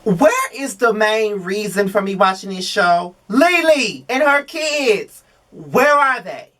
Where is the main reason for me watching this show? Lily and her kids. Where are they?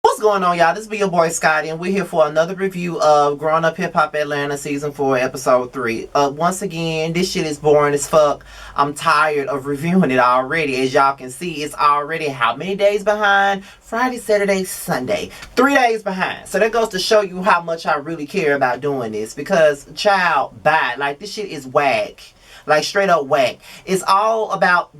What's going on, y'all? This is your boy Scotty, and we're here for another review of Growing Up Hip Hop Atlanta Season 4, Episode 3. Once again, this shit is boring as fuck. I'm tired of reviewing it already. As y'all can see, it's already how many days behind? Friday, Saturday, Sunday. 3 days behind. So that goes to show you how much I really care about doing this. Because, child, bye. Like, this shit is whack. Like, straight up whack. It's all about,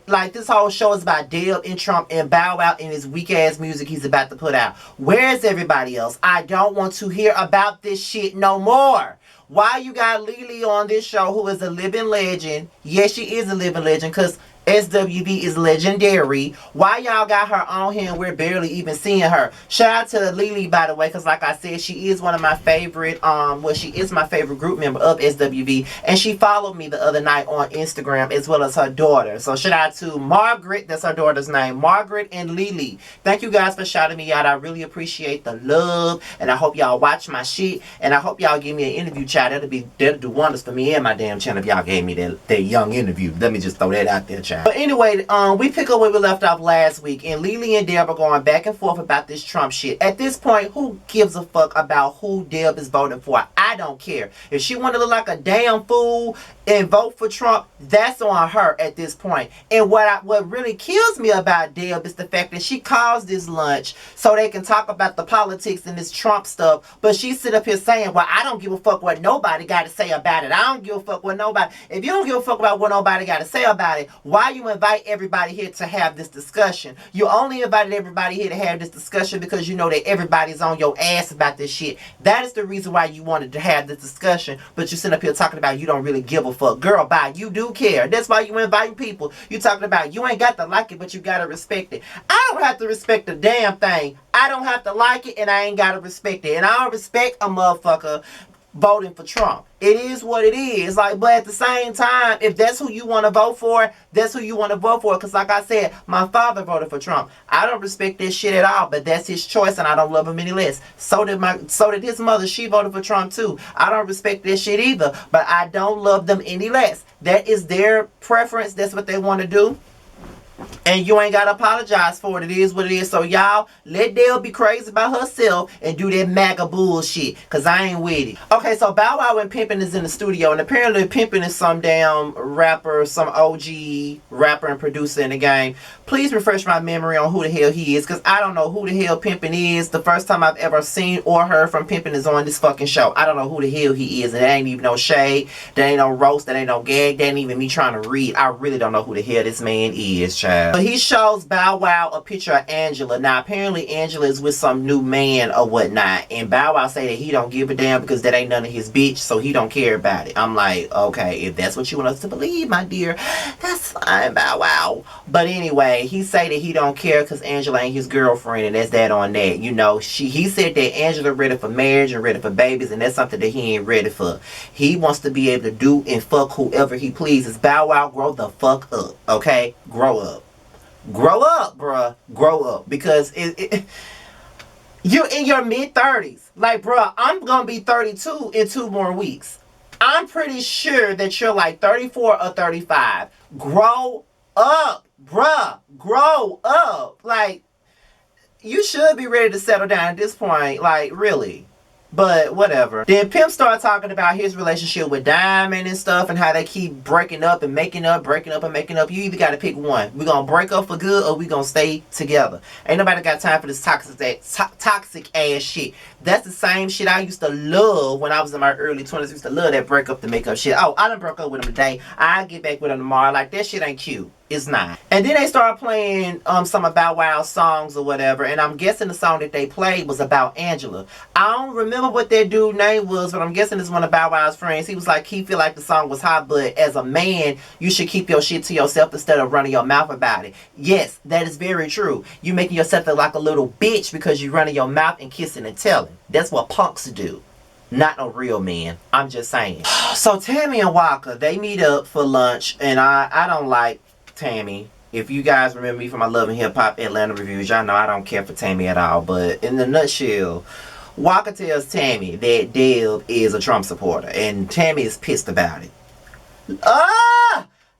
like, this whole show is about Deb and Trump and Bow Wow and his weak-ass music he's about to put out. Where's everybody else? I don't want to hear about this shit no more. Why you got Lily on this show, who is a living legend? Yes, she is a living legend, because SWV is legendary. Why y'all got her on here and we're barely even seeing her? Shout out to Lily, by the way, because like I said, she is one of my favorite, she is my favorite group member of SWV, and she followed me the other night on Instagram, as well as her daughter. So shout out to Margaret, that's her daughter's name, Margaret and Lily. Thank you guys for shouting me out. I really appreciate the love, and I hope y'all watch my shit, and I hope y'all give me an interview, chat. That'll do wonders for me and my damn channel if y'all gave me that young interview. Let me just throw that out there, chat. But anyway, we pick up where we left off last week, and Lily and Deb are going back and forth about this Trump shit. At this point, who gives a fuck about who Deb is voting for? I don't care. If she want to look like a damn fool and vote for Trump, that's on her at this point. And what really kills me about Deb is the fact that she calls this lunch so they can talk about the politics and this Trump stuff, but she sit up here saying, well, I don't give a fuck what nobody got to say about it. I don't give a fuck what nobody... If you don't give a fuck about what nobody got to say about it, why you invite everybody here to have this discussion? You only invited everybody here to have this discussion because you know that everybody's on your ass about this shit. That is the reason why you wanted to have this discussion, but you sit up here talking about you don't really give a fuck. Girl, bye. You do care. That's why you inviting people. You talking about you ain't got to like it, but you got to respect it. I don't have to respect a damn thing. I don't have to like it, and I ain't got to respect it. And I don't respect a motherfucker voting for Trump. It is what it is. Like, but at the same time, if that's who you want to vote for, that's who you want to vote for. Because like I said, my father voted for Trump. I don't respect this shit at all, but that's his choice, and I don't love him any less. So did his mother. She voted for Trump too. I don't respect this shit either, but I don't love them any less. That is their preference. That's what they want to do. And you ain't got to apologize for it. It is what it is. So y'all, let Dale be crazy about herself and do that MAGA bullshit. Because I ain't with it. Okay, so Bow Wow and Pimpin is in the studio. And apparently Pimpin is some damn rapper, some OG rapper and producer in the game. Please refresh my memory on who the hell he is. Because I don't know who the hell Pimpin is. The first time I've ever seen or heard from Pimpin is on this fucking show. I don't know who the hell he is. And that ain't even no shade. That ain't no roast. That ain't no gag. That ain't even me trying to read. I really don't know who the hell this man is, child. But he shows Bow Wow a picture of Angela. Now, apparently Angela is with some new man or whatnot. And Bow Wow say that he don't give a damn because that ain't none of his bitch, so he don't care about it. I'm like, okay, if that's what you want us to believe, my dear, that's fine, Bow Wow. But anyway, he say that he don't care because Angela ain't his girlfriend, and that's that on that. You know, he said that Angela ready for marriage and ready for babies, and that's something that he ain't ready for. He wants to be able to do and fuck whoever he pleases. Bow Wow, grow the fuck up, okay? Grow up. Grow up, bruh. Grow up. Because you're in your mid-30s. Like, bruh, I'm going to be 32 in 2 more weeks. I'm pretty sure that you're like 34 or 35. Grow up, bruh. Grow up. Like, you should be ready to settle down at this point. Like, really. But whatever. Then Pimp started talking about his relationship with Diamond and stuff, and how they keep breaking up and making up, breaking up and making up. You either got to pick one. We're going to break up for good, or we're going to stay together. Ain't nobody got time for this toxic ass shit. That's the same shit I used to love when I was in my early 20s. I used to love that break up to make up shit. Oh, I done broke up with him today. I'll get back with him tomorrow. Like, that shit ain't cute. It's not. And then they started playing some of Bow Wow's songs or whatever, and I'm guessing the song that they played was about Angela. I don't remember what that dude's name was, but I'm guessing it's one of Bow Wow's friends. He was like, he feel like the song was hot, but as a man, you should keep your shit to yourself instead of running your mouth about it. Yes, that is very true. You making yourself look like a little bitch because you running your mouth and kissing and telling. That's what punks do. Not no real men. I'm just saying. So Tammy and Waka, they meet up for lunch, and I don't like Tammy. If you guys remember me from my Love and Hip Hop Atlanta reviews, y'all know I don't care for Tammy at all. But in the nutshell, Waka tells Tammy that Deb is a Trump supporter, and Tammy is pissed about it.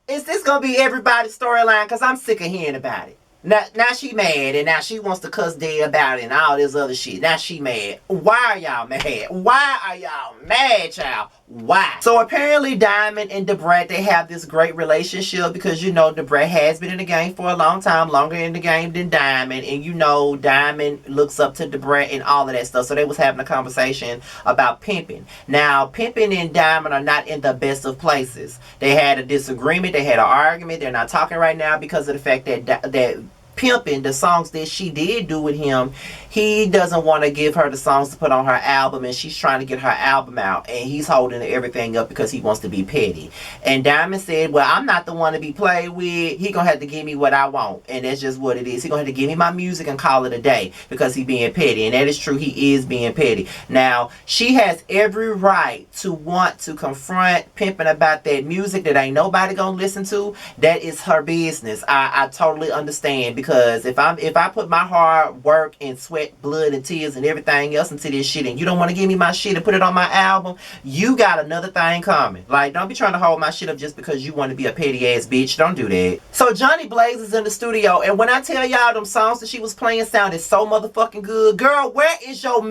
Is this gonna be everybody's storyline? Cause I'm sick of hearing about it. Now she mad, and now she wants to cuss Deb about it and all this other shit. Now she mad. Why are y'all mad? Why are y'all mad, child? Why? So apparently Diamond and Debrat, they have this great relationship because, you know, Debrat has been in the game for a long time, longer in the game than Diamond. And, you know, Diamond looks up to Debrat and all of that stuff. So they was having a conversation about pimping. Now, pimping and Diamond are not in the best of places. They had a disagreement. They had an argument. They're not talking right now because of the fact that Pimping, the songs that she did do with him, he doesn't want to give her the songs to put on her album, and she's trying to get her album out, and he's holding everything up because he wants to be petty. And Diamond said, well, I'm not the one to be played with. He gonna have to give me what I want, and that's just what it is. He gonna have to give me my music and call it a day because he being petty. And that is true, he is being petty. Now, she has every right to want to confront Pimping about that music that ain't nobody gonna listen to. That is her business. I totally understand, because if I put my hard work and sweat, blood and tears and everything else into this shit, and you don't want to give me my shit and put it on my album, you got another thing coming. Like, don't be trying to hold my shit up just because you want to be a petty ass bitch. Don't do that. So Johnny Blaze is in the studio, and when I tell y'all them songs that she was playing sounded so motherfucking good, girl, where is your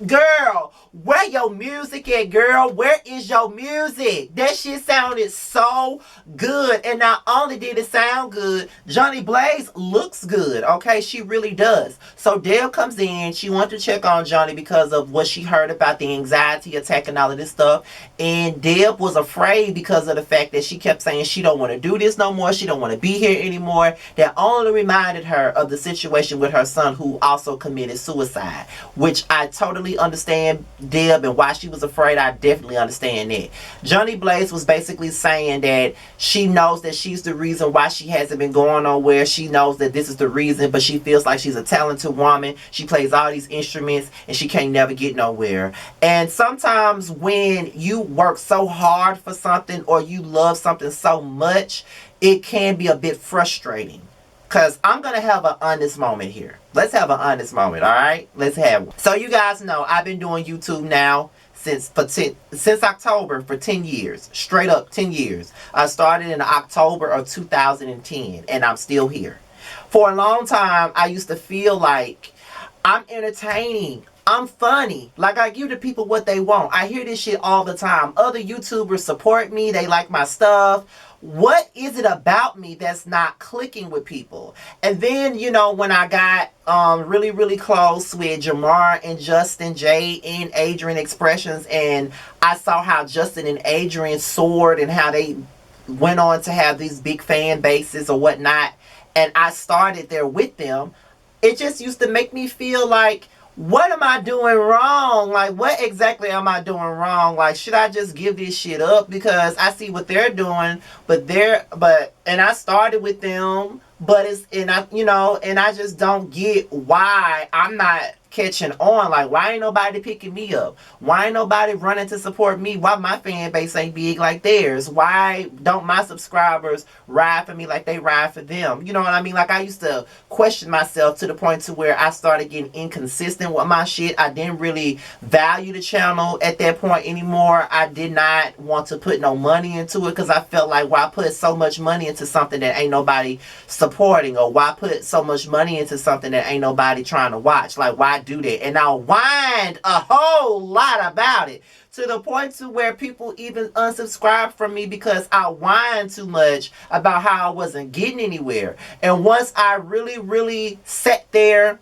girl? Where your music at, girl? Where is your music? That shit sounded so good. And not only did it sound good, Johnny Blaze looks good. Okay, she really does. So Deb comes in. She wanted to check on Johnny because of what she heard about the anxiety attack and all of this stuff. And Deb was afraid because of the fact that she kept saying she don't want to do this no more. She don't want to be here anymore. That only reminded her of the situation with her son, who also committed suicide, which I totally understand Deb and why she was afraid. I definitely understand that. Johnny Blaze was basically saying that she knows that she's the reason why she hasn't been going nowhere. She knows that this is the reason, but she feels like she's a talented woman. She plays all these instruments and she can't never get nowhere. And sometimes when you work so hard for something or you love something so much, it can be a bit frustrating. Because I'm going to have an honest moment here. Let's have an honest moment, all right? Let's have one. So you guys know I've been doing YouTube now since October for 10 years. Straight up 10 years. I started in October of 2010, and I'm still here. For a long time, I used to feel like I'm entertaining. I'm funny. Like, I give the people what they want. I hear this shit all the time. Other YouTubers support me. They like my stuff. What is it about me that's not clicking with people? And then, you know, when I got really, really close with Jamar and Justin, Jay and Adrian Expressions, and I saw how Justin and Adrian soared and how they went on to have these big fan bases or whatnot, and I started there with them, it just used to make me feel like, what am I doing wrong? Like, what exactly am I doing wrong? Like, should I just give this shit up? Because I see what they're doing, and I started with them, and I just don't get why I'm not catching on. Like, why ain't nobody picking me up? Why ain't nobody running to support me? Why my fan base ain't big like theirs? Why don't my subscribers ride for me like they ride for them? You know what I mean? Like, I used to question myself to the point to where I started getting inconsistent with my shit. I didn't really value the channel at that point anymore. I did not want to put no money into it because I felt like, why put so much money into something that ain't nobody supporting, or why put so much money into something that ain't nobody trying to watch? Like, why do that? And I whined a whole lot about it, to the point to where people even unsubscribed from me because I whined too much about how I wasn't getting anywhere. And once I really, really sat there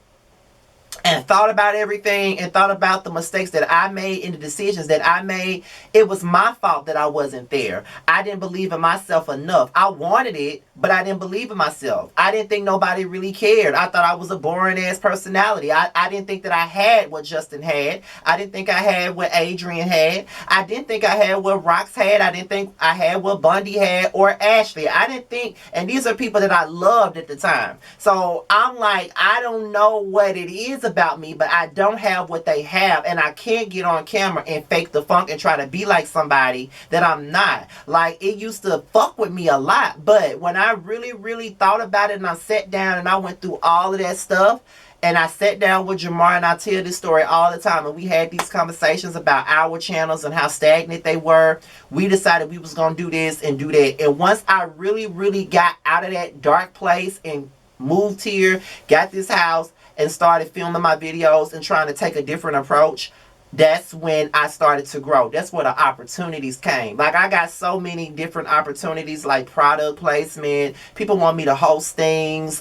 and thought about everything and thought about the mistakes that I made and the decisions that I made, it was my fault that I wasn't there. I didn't believe in myself enough. I wanted it, but I didn't believe in myself. I didn't think nobody really cared. I thought I was a boring ass personality. I didn't think that I had what Justin had. I didn't think I had what Adrian had. I didn't think I had what Rox had. I didn't think I had what Bundy had or Ashley. I didn't think, and these are people that I loved at the time. So I'm like, I don't know what it is about me, but I don't have what they have, and I can't get on camera and fake the funk and try to be like somebody that I'm not. Like, it used to fuck with me a lot, but when I really thought about it and I sat down and I went through all of that stuff, and I sat down with Jamar, and I tell this story all the time, and we had these conversations about our channels and how stagnant they were. We decided we was going to do this and do that. And once I really got out of that dark place and moved here, got this house, and started filming my videos and trying to take a different approach, that's when I started to grow. That's where the opportunities came. Like, I got so many different opportunities, like product placement. People want me to host things.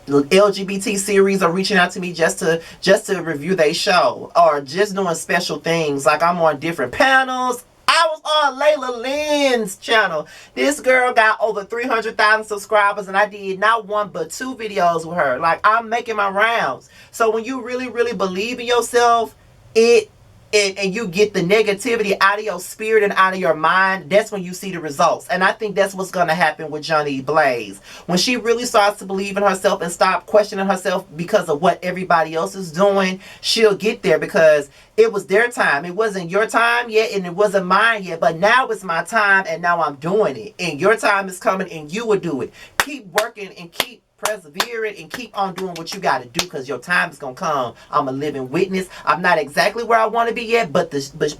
LGBT series are reaching out to me just to review their show, or just doing special things. Like, I'm on different panels. I was on Layla Lynn's channel. This girl got over 300,000 subscribers, and I did not one but 2 videos with her. Like, I'm making my rounds. So when you really believe in yourself, and you get the negativity out of your spirit and out of your mind, that's when you see the results. And I think that's what's going to happen with Johnny Blaze. When she really starts to believe in herself and stop questioning herself because of what everybody else is doing, she'll get there, because it was their time. It wasn't your time yet, and it wasn't mine yet, but now it's my time, and now I'm doing it. And your time is coming, and you will do it. Keep working and keep persevering and keep on doing what you got to do, because your time is going to come. I'm a living witness. I'm not exactly where I want to be yet, but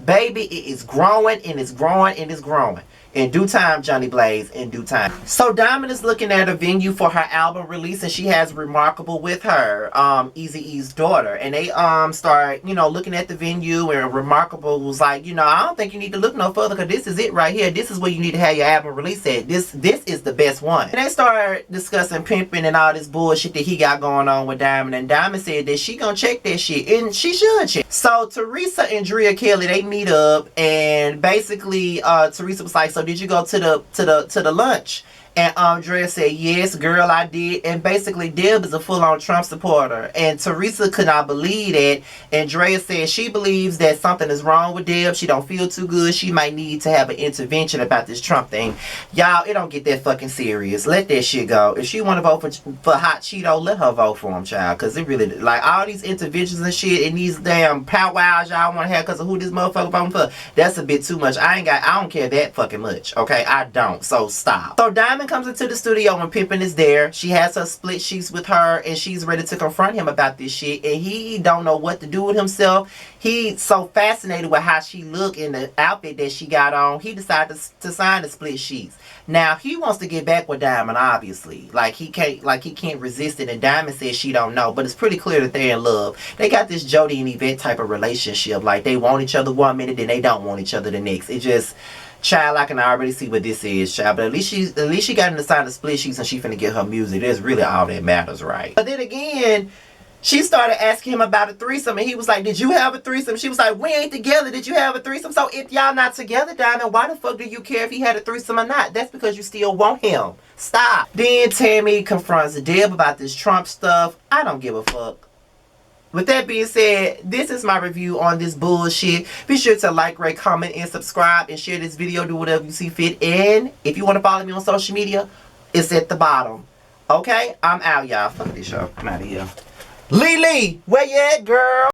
baby, it is growing, and it's growing, and it's growing. In due time, Johnny Blaze, in due time. So Diamond is looking at a venue for her album release, and she has Remarkable with her, Eazy-E's daughter. And they start, looking at the venue, and Remarkable was like, I don't think you need to look no further, because this is it right here. This is where you need to have your album release at. This is the best one. And they start discussing pimping and all this bullshit that he got going on with Diamond. And Diamond said that she gonna check that shit, and she should check. So Teresa and Drea Kelly, they meet up, and basically Teresa was like, so did you go to the lunch? And Andrea said, yes, girl, I did. And basically, Deb is a full-on Trump supporter. And Teresa could not believe that. And Drea said she believes that something is wrong with Deb. She don't feel too good. She might need to have an intervention about this Trump thing. Y'all, it don't get that fucking serious. Let that shit go. If she want to vote for Hot Cheeto, let her vote for him, child. Because it really, like, all these interventions and shit and these damn powwows y'all want to have because of who this motherfucker voting for, that's a bit too much. I don't care that fucking much. Okay? I don't. So stop. So Diamond comes into the studio when Pimpin is there. She has her split sheets with her, and she's ready to confront him about this shit, and he don't know what to do with himself. He's so fascinated with how she look in the outfit that she got on, he decided to sign the split sheets. Now he wants to get back with Diamond, obviously. Like he can't resist it, and Diamond says she don't know, but it's pretty clear that they're in love. They got this Jody and Yvette type of relationship. Like, they want each other one minute, then they don't want each other the next. It just, child, I can already see what this is, child. But at least she got him to sign the split sheets, and she finna get her music. That's really all that matters, right? But then again, she started asking him about a threesome, and he was like, did you have a threesome? She was like, we ain't together. Did you have a threesome? So if y'all not together, Diamond, why the fuck do you care if he had a threesome or not? That's because you still want him. Stop. Then Tammy confronts Deb about this Trump stuff. I don't give a fuck. With that being said, this is my review on this bullshit. Be sure to like, rate, comment, and subscribe, and share this video. Do whatever you see fit. And if you want to follow me on social media, it's at the bottom. Okay? I'm out, y'all. Fuck this show. I'm out of here. Lee, where you at, girl?